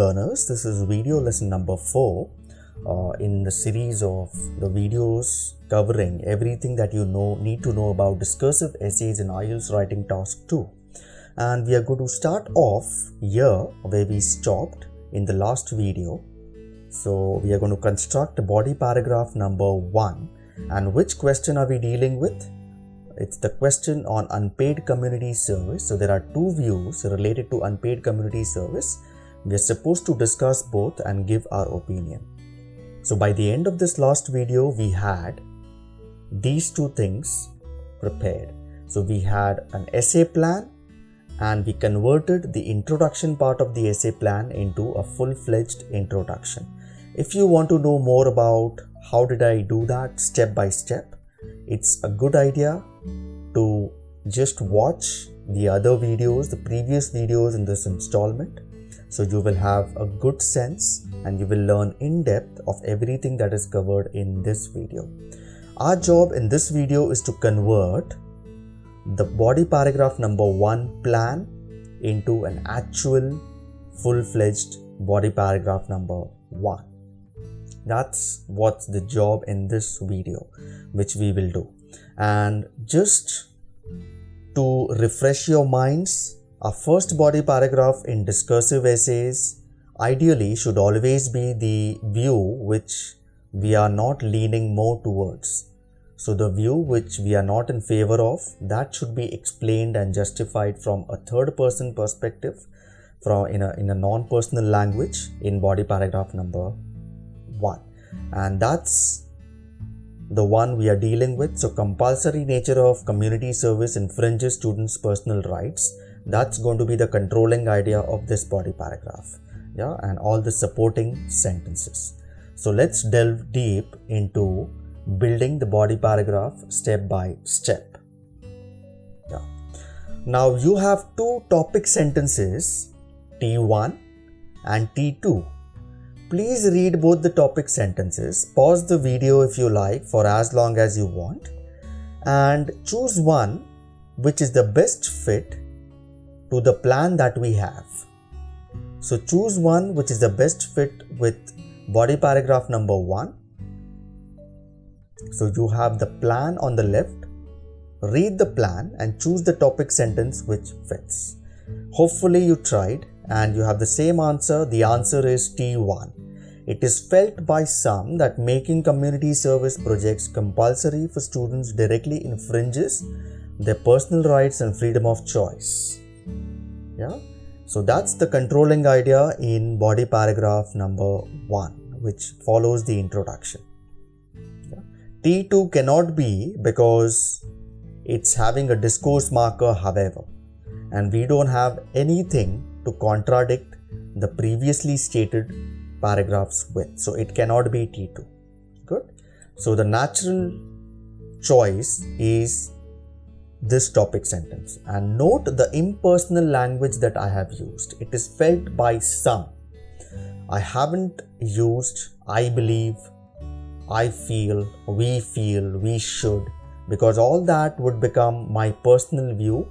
learners, this is video lesson number 4 in the series of the videos covering everything that you need to know about discursive essays in IELTS Writing Task 2. And we are going to start off here where we stopped in the last video. So we are going to construct body paragraph number 1. And which question are we dealing with? It's the question on unpaid community service. So there are two views related to unpaid community service. We are supposed to discuss both and give our opinion. So by the end of this last video, we had these two things prepared. So we had an essay plan and we converted the introduction part of the essay plan into a full-fledged introduction. If you want to know more about how did I do that step by step, it's a good idea to just watch the other videos, the previous videos in this installment. So you will have a good sense and you will learn in depth of everything that is covered in this video. Our job in this video is to convert the body paragraph number 1 plan into an actual full-fledged body paragraph number 1. That's what's the job in this video, which we will do. And just to refresh your minds, our first body paragraph in discursive essays ideally should always be the view which we are not leaning more towards. So the view which we are not in favor of, that should be explained and justified from a third person perspective, in a non-personal language in body paragraph number 1. And that's the one we are dealing with. So compulsory nature of community service infringes students' personal rights. That's going to be the controlling idea of this body paragraph. Yeah, and all the supporting sentences. So let's delve deep into building the body paragraph step by step. Yeah. Now you have two topic sentences, T1 and T2. Please read both the topic sentences, pause the video if you like for as long as you want, and choose one which is the best fit to the plan that we have. So choose one which is the best fit with body paragraph number 1. So you have the plan on the left, read the plan and choose the topic sentence which fits. Hopefully you tried and you have the same answer. The answer is T1. It is felt by some that making community service projects compulsory for students directly infringes their personal rights and freedom of choice. Yeah. So that's the controlling idea in body paragraph number 1, which follows the introduction. Yeah. T2 cannot be because it's having a discourse marker, however, and we don't have anything to contradict the previously stated paragraphs with. So it cannot be T2. Good. So the natural choice is this topic sentence. And note the impersonal language that I have used. It is felt by some. I haven't used I believe, I feel, we should, because all that would become my personal view.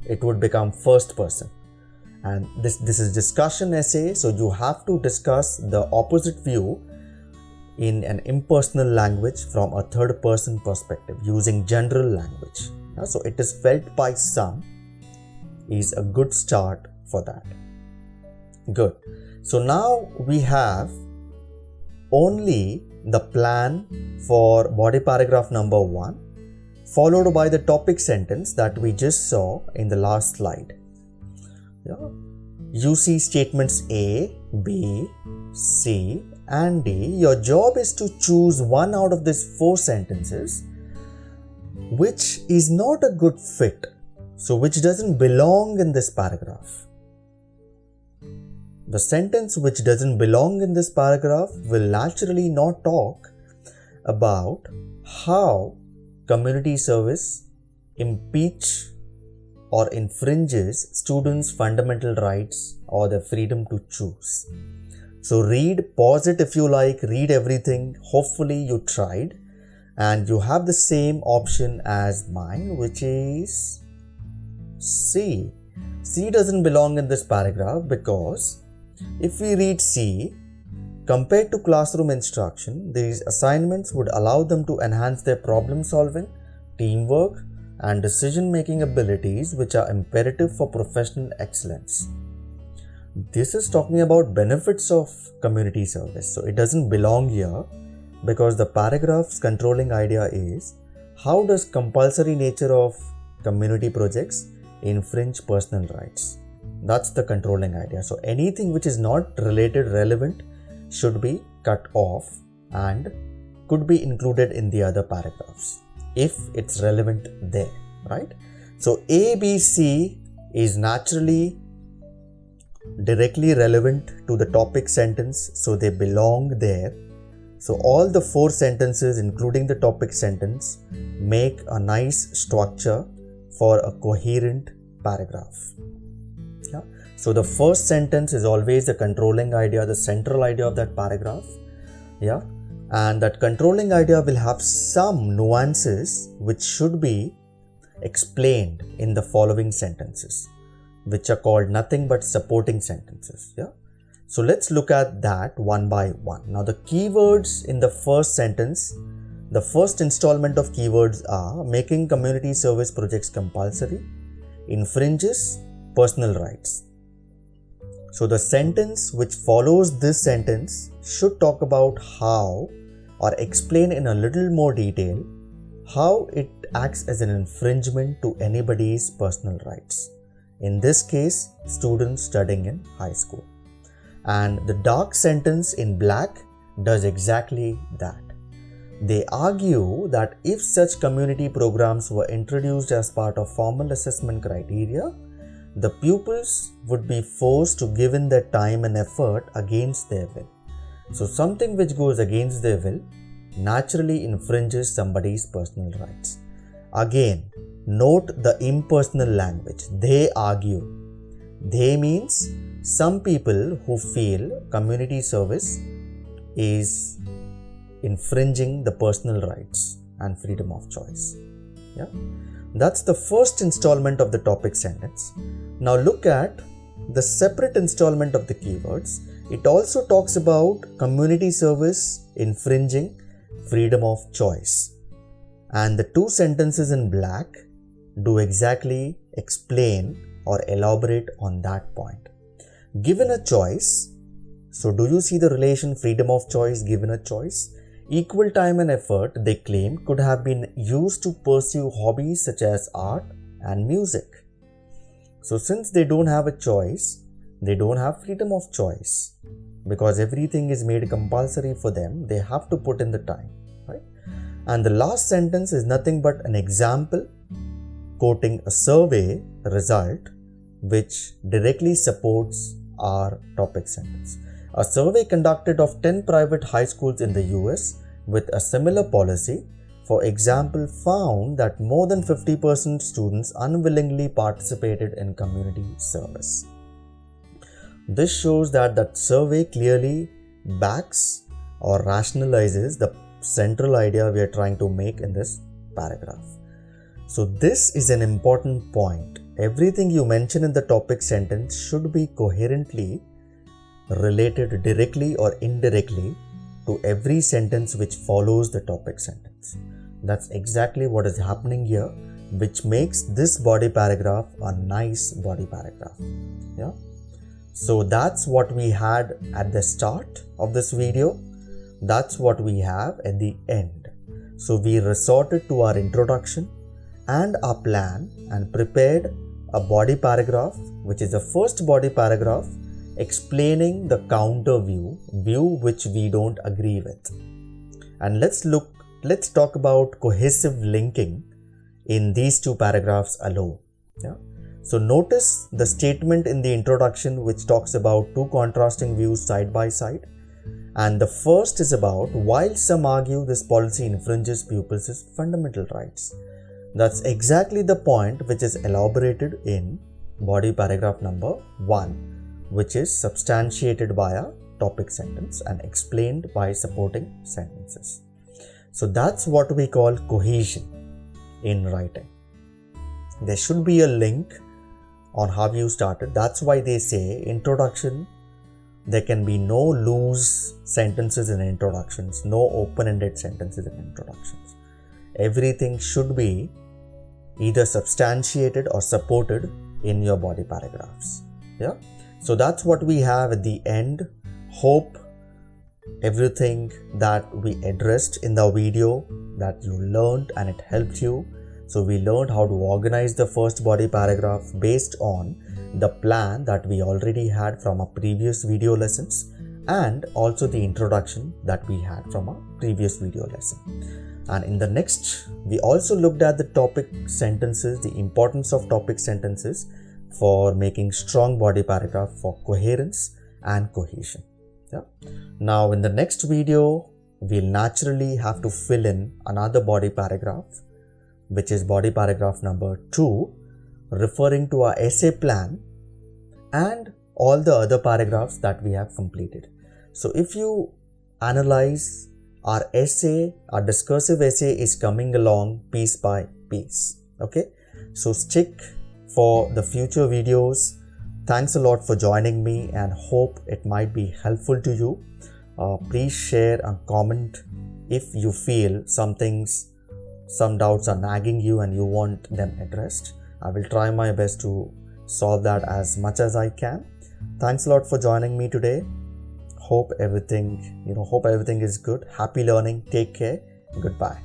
It would become first person. And this is discussion essay, so you have to discuss the opposite view in an impersonal language from a third person perspective using general language. So it is felt by some is a good start for that. Good. So now we have only the plan for body paragraph number 1 followed by the topic sentence that we just saw in the last slide. Yeah. You see statements A, B, C and D. Your job is to choose one out of these 4 sentences which is not a good fit. So which doesn't belong in this paragraph. The sentence which doesn't belong in this paragraph will naturally not talk about how community service impeach or infringes students' fundamental rights or their freedom to choose. So read, pause it if you like, read everything. Hopefully you tried and you have the same option as mine, which is C. C doesn't belong in this paragraph because If we read C, compared to classroom instruction, these assignments would allow them to enhance their problem solving, teamwork, and decision making abilities, which are imperative for professional excellence. This is talking about benefits of community service, so it doesn't belong here because the paragraph's controlling idea is how does compulsory nature of community projects infringe personal rights. That's the controlling idea. So anything which is not relevant should be cut off and could be included in the other paragraphs if it's relevant there, right? So A, B, C is naturally directly relevant to the topic sentence, so they belong there. So all the 4 sentences, including the topic sentence, make a nice structure for a coherent paragraph. Yeah. So the first sentence is always the controlling idea, the central idea of that paragraph. Yeah. And that controlling idea will have some nuances which should be explained in the following sentences, which are called nothing but supporting sentences. Yeah. So let's look at that one by one. Now the keywords in the first sentence, the first installment of keywords are making community service projects compulsory, infringes personal rights. So the sentence which follows this sentence should talk about how, or explain in a little more detail, how it acts as an infringement to anybody's personal rights. In this case, students studying in high school. And the dark sentence in black does exactly that. They argue that if such community programs were introduced as part of formal assessment criteria, the pupils would be forced to give in their time and effort against their will. So something which goes against their will naturally infringes somebody's personal rights. Again, note the impersonal language. They argue. They means some people who feel community service is infringing the personal rights and freedom of choice. Yeah, that's the first installment of the topic sentence. Now look at the separate installment of the keywords. It also talks about community service infringing freedom of choice. And the 2 sentences in black do exactly explain or elaborate on that point. Given a choice, so do you see the relation freedom of choice, given a choice? Equal time and effort, they claim, could have been used to pursue hobbies such as art and music. So since they don't have a choice, they don't have freedom of choice. Because everything is made compulsory for them, they have to put in the time, right? And the last sentence is nothing but an example quoting a survey result which directly supports our topic sentence. A survey conducted of 10 private high schools in the US with a similar policy, for example, found that more than 50% students unwillingly participated in community service. This shows that that survey clearly backs or rationalizes the central idea we are trying to make in this paragraph. So this is an important point. Everything you mention in the topic sentence should be coherently related directly or indirectly to every sentence which follows the topic sentence. That's exactly what is happening here, which makes this body paragraph a nice body paragraph. Yeah. So that's what we had at the start of this video. That's what we have at the end. So we resorted to our introduction and our plan and prepared a body paragraph, which is the first body paragraph explaining the counter view which we don't agree with. And let's talk about cohesive linking in these 2 paragraphs alone. Yeah. So notice the statement in the introduction which talks about 2 contrasting views side by side. And the first is about while some argue this policy infringes pupils' fundamental rights. That's exactly the point which is elaborated in body paragraph number 1, which is substantiated by a topic sentence and explained by supporting sentences. So that's what we call cohesion in writing. There should be a link on how you started. That's why they say introduction there can be no loose sentences in introductions, no open-ended sentences in introductions. Everything should be either substantiated or supported in your body paragraphs. Yeah. So that's what we have at the end. Hope everything that we addressed in the video that you learned and it helped you. So we learned how to organize the first body paragraph based on the plan that we already had from our previous video lessons, and also the introduction that we had from our previous video lesson. And in the next, we also looked at the topic sentences, the importance of topic sentences for making strong body paragraph for coherence and cohesion. Yeah. Now in the next video, we'll naturally have to fill in another body paragraph, which is body paragraph number 2, referring to our essay plan and all the other paragraphs that we have completed. So if you analyze our essay, our discursive essay is coming along piece by piece. Okay, so stick for the future videos. Thanks a lot for joining me and hope it might be helpful to you. Please share and comment if you feel some doubts are nagging you and you want them addressed. I will try my best to solve that as much as I can. Thanks a lot for joining me today. Hope everything is good. Happy learning. Take care. Goodbye.